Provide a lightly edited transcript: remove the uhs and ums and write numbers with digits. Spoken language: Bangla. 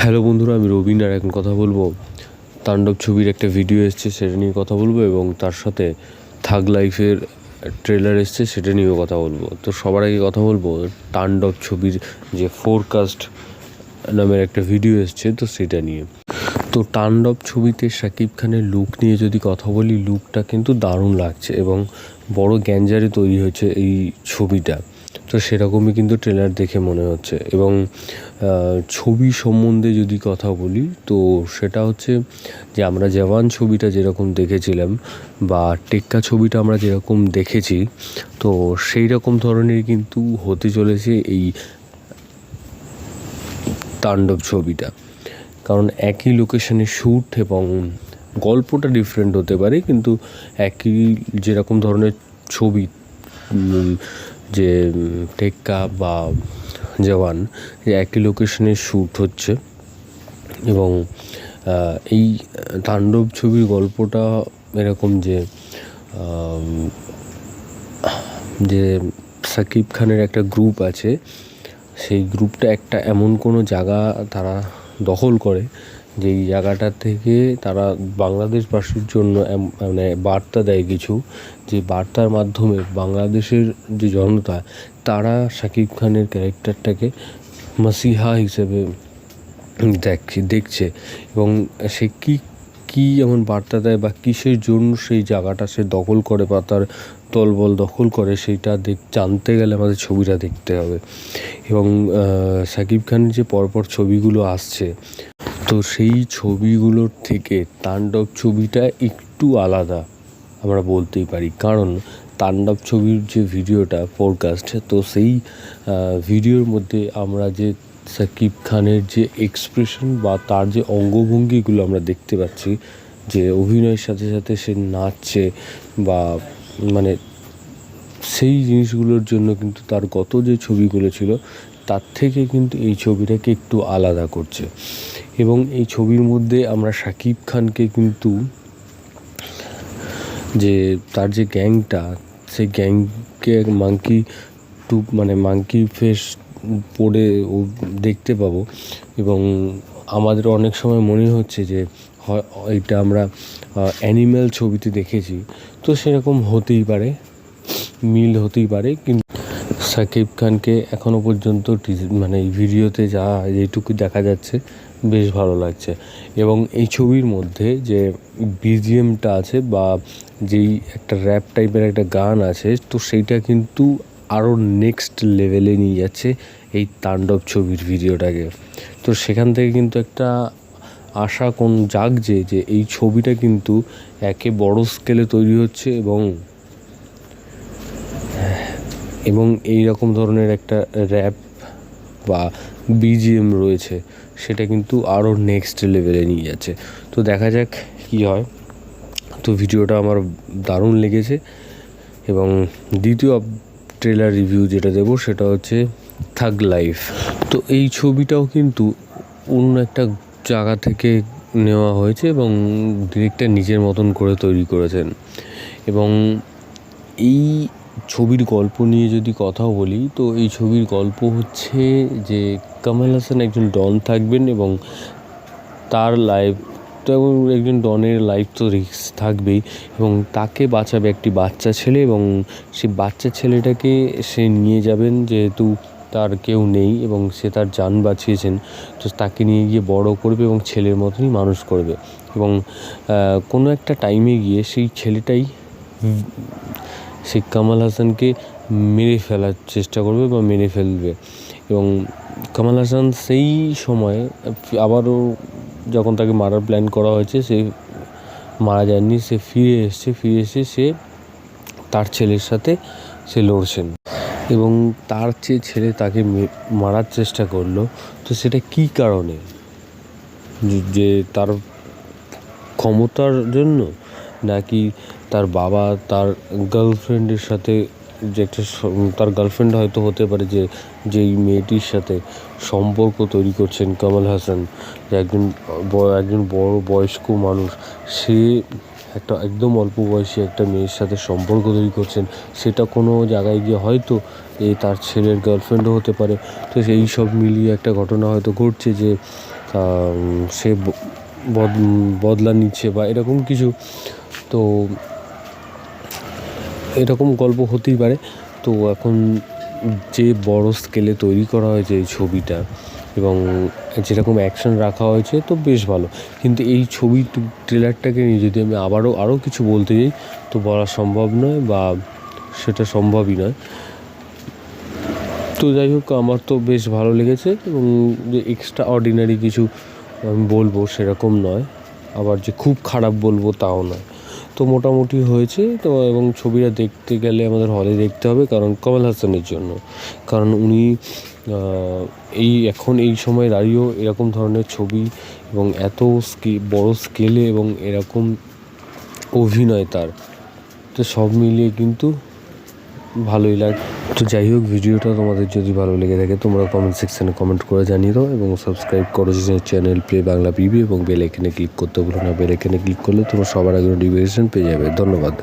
হ্যালো বন্ধুরা, আমি রবিন আর এখন কথা বলবো তাণ্ডব ছবির একটা ভিডিও এসছে সেটা নিয়ে কথা বলবো, এবং তার সাথে থাগ লাইফের ট্রেলার এসছে সেটা নিয়েও কথা বলবো। তো সবার আগে কথা বলবো তাণ্ডব ছবির যে ফোরকাস্ট নামের একটা ভিডিও এসছে, তো সেটা নিয়ে। তো তাণ্ডব ছবিতে শাকিব খানের লুক নিয়ে যদি কথা বলি, লুকটা কিন্তু দারুণ লাগছে এবং বড় গ্যাঞ্জারে তৈরি হয়েছে এই ছবিটা। তো সেরকমই কিন্তু ট্রেলার দেখে মনে হচ্ছে। এবং ছবি সম্বন্ধে যদি কথা বলি, তো সেটা হচ্ছে যে আমরা জওয়ান ছবিটা যেরকম দেখেছিলাম বা টেক্কা ছবিটা আমরা যেরকম দেখেছি, তো সেই রকম ধরনের কিন্তু হতে চলেছে এই তাণ্ডব ছবিটা। কারণ একই লোকেশনে শ্যুট এবং গল্পটা ডিফারেন্ট হতে পারে, কিন্তু একই যেরকম ধরনের ছবি, যে টেক্কা বা জওয়ান, একই লোকেশনে শ্যুট হচ্ছে। এবং এই তাণ্ডব ছবির গল্পটা এরকম যে শাকিব খানের একটা গ্রুপ আছে, সেই গ্রুপটা একটা এমন কোনো জায়গা তারা দখল করে, যেই জায়গাটা থেকে তারা বাংলাদেশবাসীর জন্য মানে বার্তা দেয় কিছু, যে বার্তার মাধ্যমে বাংলাদেশের যে জনতা তারা শাকিব খানের ক্যারেক্টারটাকে মাসিহা হিসেবে দেখছে। এবং সে কী এমন বার্তা দেয় বা কিসের জন্য সেই জায়গাটা সে দখল করে বা তার দলবল দখল করে, সেইটা জানতে গেলে আমাদের ছবিটা দেখতে হবে। এবং শাকিব খানের যে পরপর ছবিগুলো আসছে, তো সেই ছবিগুলোর থেকে তাণ্ডব ছবিটা একটু আলাদা আমরা বলতেই পারি। কারণ তাণ্ডব ছবির যে ভিডিওটা ফোরকাস্ট, তো সেই ভিডিওর মধ্যে আমরা যে শাকিব খানের যে এক্সপ্রেশন বা তার যে অঙ্গভঙ্গিগুলো আমরা দেখতে পাচ্ছি, যে অভিনয়ের সাথে সাথে সে নাচছে বা মানে সেই জিনিসগুলোর জন্য কিন্তু তার গত যে ছবিগুলো ছিল তার থেকে কিন্তু এই ছবিটাকে একটু আলাদা করছে। এবং এই ছবির মধ্যে আমরা শাকিব খানকে কিন্তু যে তার যে গ্যাংটা, সেই গ্যাংকে মাঙ্কি ফেস পরে দেখতে পাবো। এবং আমাদের অনেক সময় মনে হচ্ছে যে এটা আমরা অ্যানিম্যাল ছবিতে দেখেছি, তো সেরকম হতেই পারে, মিল হতেই পারে। কিন্তু শাকিব খানকে এখনও পর্যন্ত এই ভিডিওতে যেটুকু দেখা যাচ্ছে বেশ ভালো লাগছে। এবং এই ছবির মধ্যে যে বিজিএমটা আছে বা যেই একটা র্যাপ টাইপের একটা গান আছে, তো সেইটা কিন্তু আরও নেক্সট লেভেলে নিয়ে যাচ্ছে এই তাণ্ডব ছবির ভিডিওটাকে। তো সেখান থেকে কিন্তু একটা আশা জাগছে যে এই ছবিটা কিন্তু একে বড় স্কেলে তৈরি হচ্ছে, এবং এই রকম ধরনের একটা র্যাপ বা বিজিএম রয়েছে, সেটা কিন্তু আরও নেক্সট লেভেলে নিয়ে যাচ্ছে। তো দেখা যাক কী হয়। তো ভিডিওটা আমার দারুণ লেগেছে। এবং দ্বিতীয় ট্রেলার রিভিউ যেটা দেবো সেটা হচ্ছে থাগ লাইফ। তো এই ছবিটাও কিন্তু অন্য একটা জায়গা থেকে নেওয়া হয়েছে এবং ডিরেক্টর নিজের মতন করে তৈরি করেছেন। এবং এই ছবির গল্প নিয়ে যদি কথা বলি, তো এই ছবির গল্প হচ্ছে যে কামাল হাসান একজন ডন থাকবেন এবং তার লাইফ, তো একজন ডনের লাইফ তো রিস্ক থাকবেই, এবং তাকে বাঁচাবে একটি বাচ্চা ছেলে। এবং সেই বাচ্চা ছেলেটাকে সে নিয়ে যাবেন, যেহেতু তার কেউ নেই এবং সে তার জান বাঁচিয়েছেন, তো তাকে নিয়ে গিয়ে বড় করবে এবং ছেলের মতনই মানুষ করবে। এবং কোনো একটা টাইমে গিয়ে সেই ছেলেটাই সেই কামাল হাসানকে মেরে ফেলার চেষ্টা করবে বা মেরে ফেলবে। এবং কামাল হাসান সেই সময় আবারও যখন তাকে মারার প্ল্যান করা হয়েছে, সে মারা যায়নি, সে ফিরে এসে সে তার ছেলের সাথে সে লড়ছেন। এবং তার ছেলে তাকে মারার চেষ্টা করলো, তো সেটা কী কারণে, যে তার ক্ষমতার জন্য, নাকি তার বাবা তার গার্লফ্রেন্ডের সাথে, যে একটা তার গার্লফ্রেন্ড হয়তো হতে পারে, যেই মেয়েটির সাথে সম্পর্ক তৈরি করছেন কামাল হাসান, যে একজন বড় বয়স্ক মানুষ, সে একটা একদম অল্প বয়সী একটা মেয়ের সাথে সম্পর্ক তৈরি করছেন, সেটা কোনো জায়গায় গিয়ে হয়তো তার ছেলের গার্লফ্রেন্ডও হতে পারে। তো সেই সব মিলিয়ে একটা ঘটনা হয়তো ঘটছে, যে তা সে বদলা নিচ্ছে বা এরকম কিছু, তো এরকম গল্প হতেই পারে। তো এখন যে বড় স্কেলে তৈরি করা হয়েছে এই ছবিটা এবং যেরকম অ্যাকশন রাখা হয়েছে, তো বেশ ভালো। কিন্তু এই ছবি ট্রেলারটাকে নিয়ে যদি আমি আরও কিছু বলতে যাই তো বলা সম্ভব নয়, বা সেটা সম্ভবই নয়। তো যাই হোক, আমার তো বেশ ভালো লেগেছে, এবং যে এক্সট্রা অর্ডিনারি কিছু আমি বলবো সেরকম নয়, আবার যে খুব খারাপ বলবো তাও নয়। তো মোটামুটি হয়েছে। তো এবং ছবিটা দেখতে গেলে আমাদের হলে দেখতে হবে, কারণ কমল হাসানের জন্য, কারণ উনি এখন এই সময় দাঁড়িয়েও এরকম ধরনের ছবি এবং এত বড় স্কেলে এবং এরকম অভিনয় তার, তো সব মিলিয়ে কিন্তু ভালোই লাগে। তো যাই হোক, ভিডিওটা তোমাদের যদি ভালো লেগে থাকে তোমরা কমেন্ট সেকশানে কমেন্ট করে জানিয়ে দাও, এবং সাবস্ক্রাইব করো চ্যানেল প্লে বাংলা পিবি, এবং বেল আইকনে ক্লিক করতে ভুলো না। বেল আইকনে ক্লিক করলে তোমরা সবার আগে নোটিফিকেশন পেয়ে যাবে। ধন্যবাদ।